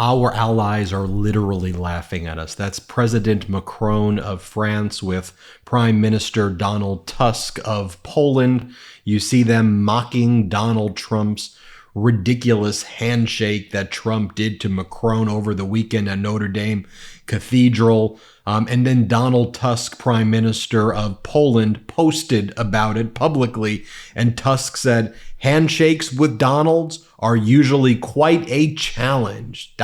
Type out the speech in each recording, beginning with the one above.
Our allies are literally laughing at us. That's President Macron of France with Prime Minister Donald Tusk of Poland. You see them mocking Donald Trump's ridiculous handshake that Trump did to Macron over the weekend at Notre Dame Cathedral. And then Donald Tusk, Prime Minister of Poland, posted about it publicly. And Tusk said, handshakes with Donalds are usually quite a challenge, ...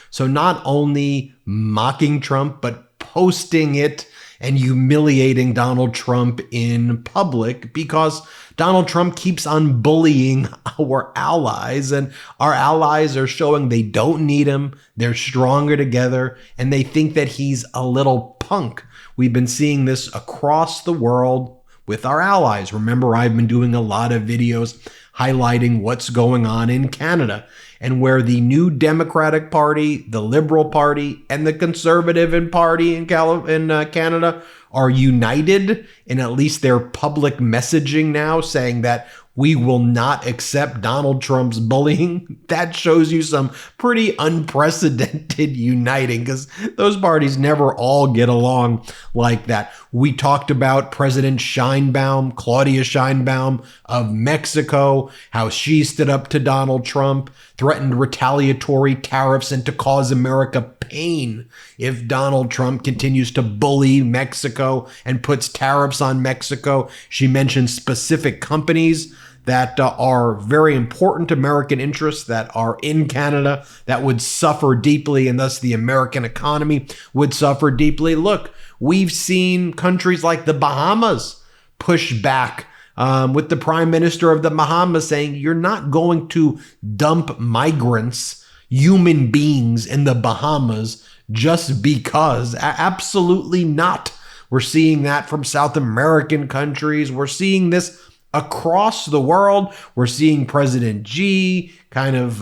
So not only mocking Trump, but posting it and humiliating Donald Trump in public, because Donald Trump keeps on bullying our allies, and our allies are showing they don't need him. They're stronger together, and they think that he's a little punk. We've been seeing this across the world with our allies. Remember, I've been doing a lot of videos highlighting what's going on in Canada, and where the New Democratic Party, the Liberal Party, and the Conservative Party in Canada are united in at least their public messaging now, saying that we will not accept Donald Trump's bullying. That shows you some pretty unprecedented uniting, because those parties never all get along like that. We talked about President Sheinbaum, Claudia Sheinbaum of Mexico, how she stood up to Donald Trump, threatened retaliatory tariffs and to cause America pain if Donald Trump continues to bully Mexico and puts tariffs on Mexico. She mentioned specific companies that are very important American interests that are in Canada that would suffer deeply, and thus the American economy would suffer deeply. Look, we've seen countries like the Bahamas push back with the Prime Minister of the Bahamas saying, you're not going to dump migrants, human beings in the Bahamas just because. Absolutely not. We're seeing that from South American countries. We're seeing this across the world. We're seeing President Xi kind of,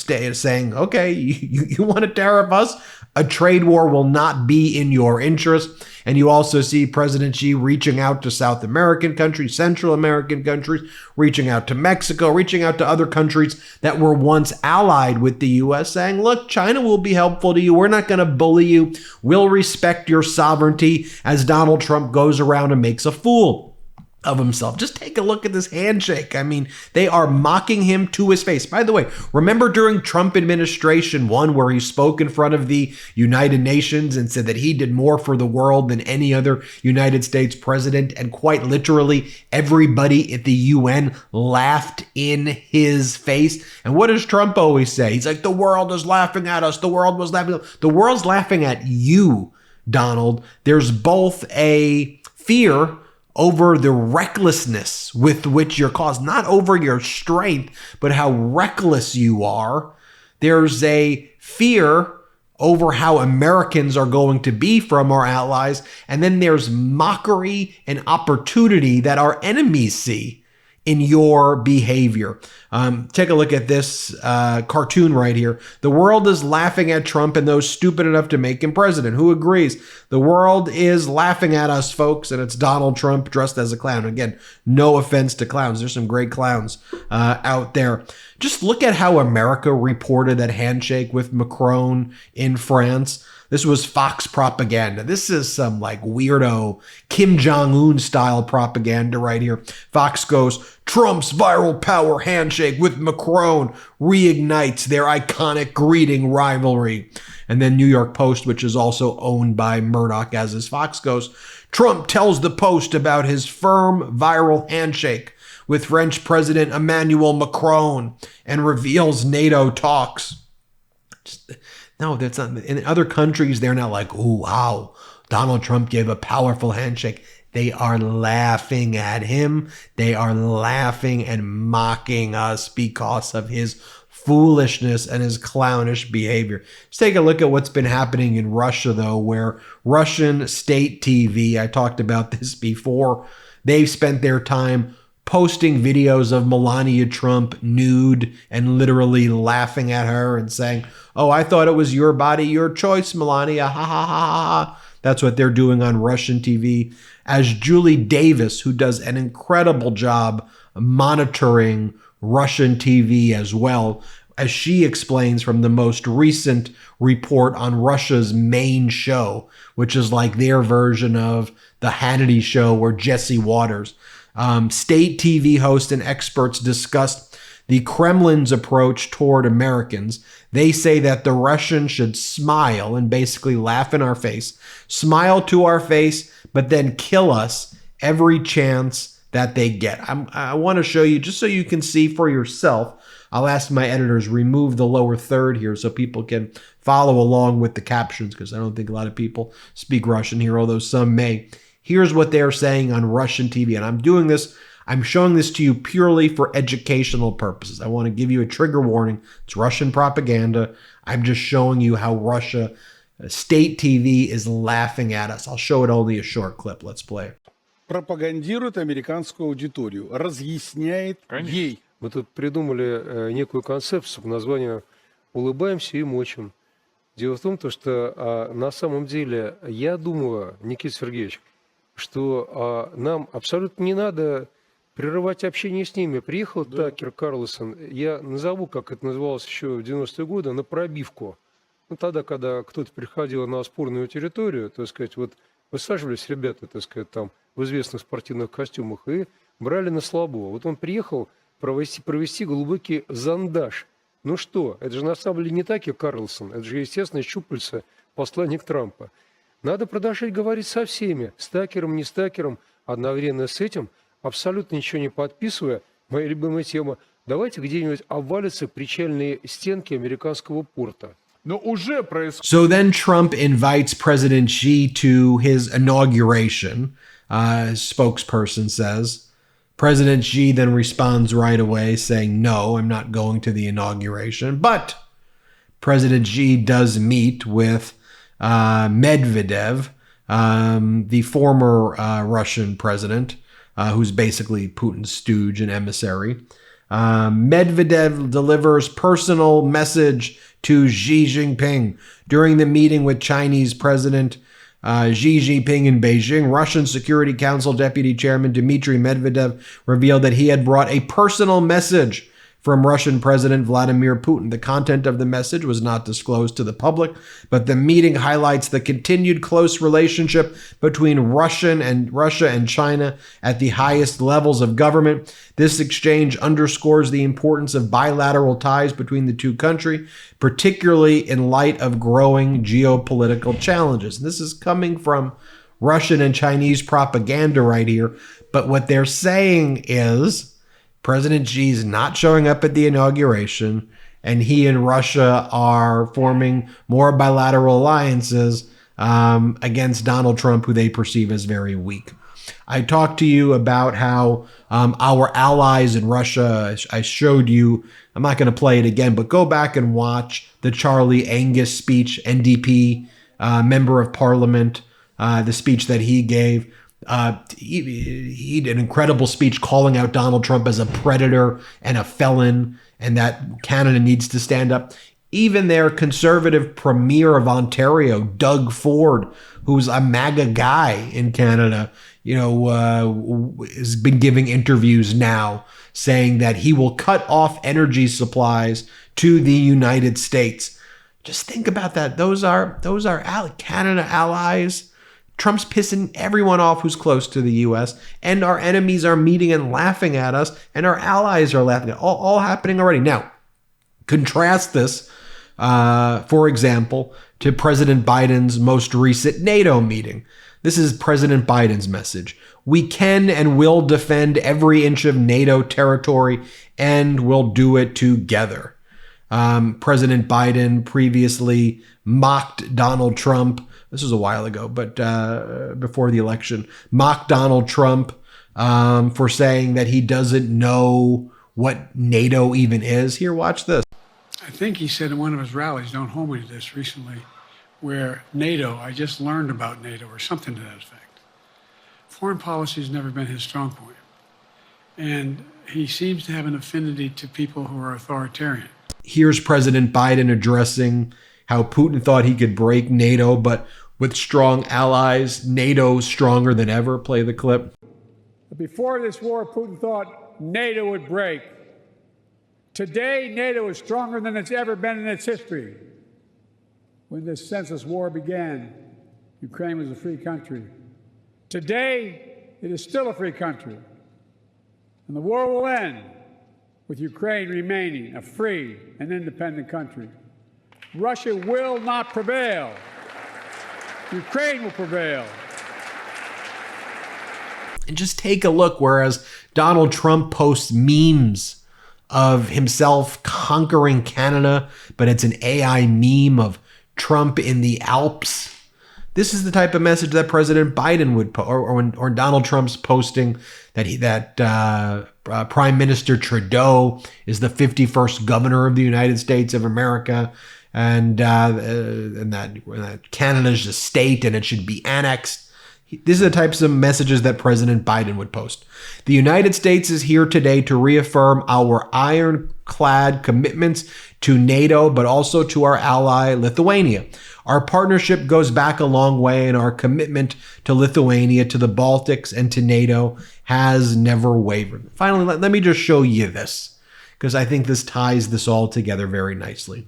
saying, okay, you want to tariff us? A trade war will not be in your interest. And you also see President Xi reaching out to South American countries, Central American countries, reaching out to Mexico, reaching out to other countries that were once allied with the U.S., saying, look, China will be helpful to you. We're not going to bully you. We'll respect your sovereignty, as Donald Trump goes around and makes a fool of himself. Just take a look at this handshake. I mean, they are mocking him to his face. By the way, remember during Trump administration 1, where he spoke in front of the United Nations and said that he did more for the world than any other United States president, and quite literally everybody at the UN laughed in his face. And what does Trump always say? He's like, the world is laughing at us. The world was laughing. The world's laughing at you, Donald. There's both a fear over the recklessness with which you're caused, not over your strength, but how reckless you are. There's a fear over how Americans are going to be from our allies. And then there's mockery and opportunity that our enemies see in your behavior. Take a look at this cartoon right here. The world is laughing at Trump and those stupid enough to make him president. Who agrees? The world is laughing at us, folks, and it's Donald Trump dressed as a clown. Again, no offense to clowns. There's some great clowns out there. Just look at how America reported that handshake with Macron in France. This was Fox propaganda. This is some like weirdo Kim Jong-un style propaganda right here. Fox goes, Trump's viral power handshake with Macron reignites their iconic greeting rivalry. And then New York Post, which is also owned by Murdoch, as is Fox, goes, Trump tells the Post about his firm viral handshake with French President Emmanuel Macron and reveals NATO talks. No, that's not. In other countries, they're not like, oh, wow, Donald Trump gave a powerful handshake. They are laughing at him. They are laughing and mocking us because of his foolishness and his clownish behavior. Let's take a look at what's been happening in Russia, though, where Russian state TV, I talked about this before, they've spent their time posting videos of Melania Trump nude and literally laughing at her and saying, oh, I thought it was your body, your choice, Melania. Ha ha ha ha. That's what they're doing on Russian TV. As Julie Davis, who does an incredible job monitoring Russian TV as well, as she explains from the most recent report on Russia's main show, which is like their version of the Hannity show or Jesse Waters. State TV hosts and experts discussed the Kremlin's approach toward Americans. They say that the Russians should smile and basically laugh in our face, smile to our face, but then kill us every chance that they get. I want to show you, just so you can see for yourself. I'll ask my editors remove the lower third here so people can follow along with the captions, because I don't think a lot of people speak Russian here, although some may. Here's what they're saying on Russian TV, and I'm showing this to you purely for educational purposes. I want to give you a trigger warning. It's Russian propaganda. I'm just showing you how Russia, state TV, is laughing at us. I'll show it only a short clip. Let's play it. Пропагандирует американскую аудиторию, разъясняет ей. Мы тут придумали некую концепцию под названием «Улыбаемся и мочим». Дело в том, что на самом деле я думаю, Никита Сергеевич, что нам абсолютно не надо прерывать общение с ними. Приехал Такер Карлсон, я назову, как это называлось еще в 90-е годы, на пробивку. Ну, тогда, когда кто-то приходил на спорную территорию, так сказать, вот высаживались ребята, так сказать, там в известных спортивных костюмах и брали на слабо. Вот он приехал провести глубокий зондаж. Ну что, это же на самом деле не Такер Карлсон, это же, естественно, щупальца посланник Трампа. Надо продолжать говорить со всеми, с Такером, не с Такером, одновременно с этим, абсолютно ничего не подписывая, моя любимая тема, давайте где-нибудь обвалятся причальные стенки американского порта. So then Trump invites President Xi to his inauguration, spokesperson says. President Xi then responds right away saying, no, I'm not going to the inauguration. But President Xi does meet with Medvedev, the former Russian president, who's basically Putin's stooge and emissary. Medvedev delivers personal message to Xi Jinping during the meeting with Chinese President Xi Jinping in Beijing. Russian Security Council Deputy Chairman Dmitry Medvedev revealed that he had brought a personal message from Russian President Vladimir Putin. The content of the message was not disclosed to the public, but the meeting highlights the continued close relationship between Russia and China at the highest levels of government. This exchange underscores the importance of bilateral ties between the two countries, particularly in light of growing geopolitical challenges. And this is coming from Russian and Chinese propaganda right here. But what they're saying is President Xi is not showing up at the inauguration, and he and Russia are forming more bilateral alliances against Donald Trump, who they perceive as very weak. I talked to you about how our allies in Russia, I showed you, I'm not going to play it again, but go back and watch the Charlie Angus speech, NDP member of parliament, the speech that he gave. He did an incredible speech calling out Donald Trump as a predator and a felon, and that Canada needs to stand up. Even their conservative premier of Ontario, Doug Ford, who's a MAGA guy in Canada, has been giving interviews now saying that he will cut off energy supplies to the United States. Just think about that. Those are Canada allies. Trump's pissing everyone off who's close to the U.S., and our enemies are meeting and laughing at us, and our allies are laughing at all happening already. Now, contrast this, for example, to President Biden's most recent NATO meeting. This is President Biden's message. We can and will defend every inch of NATO territory, and we'll do it together. President Biden previously mocked Donald Trump. This was a while ago, but before the election, mocked Donald Trump for saying that he doesn't know what NATO even is. Here, watch this. I think he said in one of his rallies, don't hold me to this, recently, where NATO, I just learned about NATO, or something to that effect. Foreign policy has never been his strong point. And he seems to have an affinity to people who are authoritarian. Here's President Biden addressing how Putin thought he could break NATO, but with strong allies, NATO's stronger than ever. Play the clip. Before this war, Putin thought NATO would break. Today, NATO is stronger than it's ever been in its history. When this senseless war began, Ukraine was a free country. Today, it is still a free country. And the war will end with Ukraine remaining a free and independent country. Russia will not prevail. Ukraine will prevail. And just take a look, whereas Donald Trump posts memes of himself conquering Canada, but it's an AI meme of Trump in the Alps. This is the type of message that President Biden would or Donald Trump's posting that Prime Minister Trudeau is the 51st governor of the United States of America, and that Canada's a state and it should be annexed. These are the types of messages that President Biden would post. The United States is here today to reaffirm our ironclad commitments to NATO, but also to our ally, Lithuania. Our partnership goes back a long way, and our commitment to Lithuania, to the Baltics, and to NATO has never wavered. Finally, let me just show you this, because I think this ties this all together very nicely.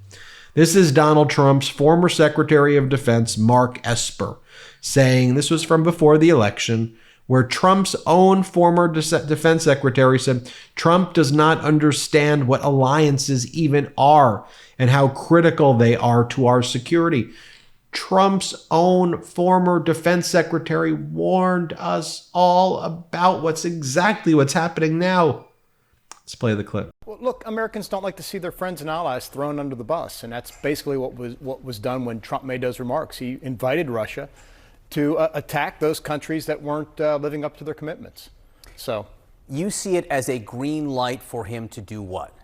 This is Donald Trump's former Secretary of Defense, Mark Esper, saying, this was from before the election, where Trump's own former defense secretary said, Trump does not understand what alliances even are and how critical they are to our security. Trump's own former defense secretary warned us all about what's happening now. Let's play the clip. Well, look, Americans don't like to see their friends and allies thrown under the bus, and that's basically what was done when Trump made those remarks. He invited Russia to attack those countries that weren't living up to their commitments. So, you see it as a green light for him to do what?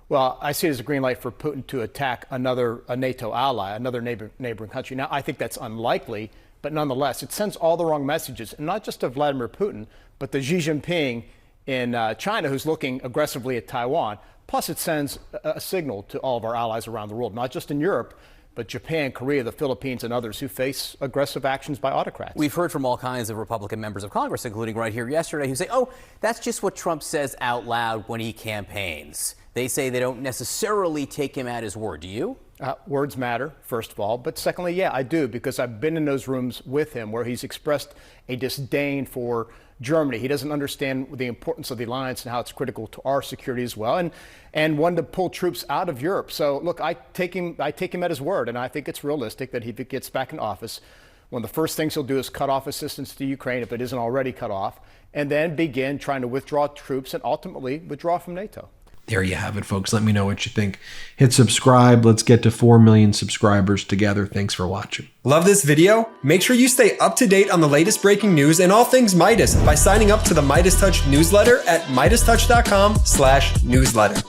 Well, I see it as a green light for Putin to attack a NATO ally, another neighboring country. Now, I think that's unlikely, but nonetheless, it sends all the wrong messages, and not just to Vladimir Putin, but to Xi Jinping in China, who's looking aggressively at Taiwan. Plus, it sends a signal to all of our allies around the world, not just in Europe, but Japan, Korea, the Philippines, and others who face aggressive actions by autocrats. We've heard from all kinds of Republican members of Congress, including right here yesterday, who say, oh, that's just what Trump says out loud when he campaigns. They say they don't necessarily take him at his word. Do you? Words matter, first of all. But secondly, yeah, I do, because I've been in those rooms with him where he's expressed a disdain for Germany. He doesn't understand the importance of the alliance and how it's critical to our security as well, and wanted to pull troops out of Europe. So look, I take him at his word, and I think it's realistic that if he gets back in office, one of the first things he'll do is cut off assistance to Ukraine if it isn't already cut off, and then begin trying to withdraw troops and ultimately withdraw from NATO. There you have it, folks. Let me know what you think. Hit subscribe. Let's get to 4 million subscribers together. Thanks for watching. Love this video? Make sure you stay up to date on the latest breaking news and all things Midas by signing up to the MeidasTouch newsletter at MeidasTouch.com/newsletter.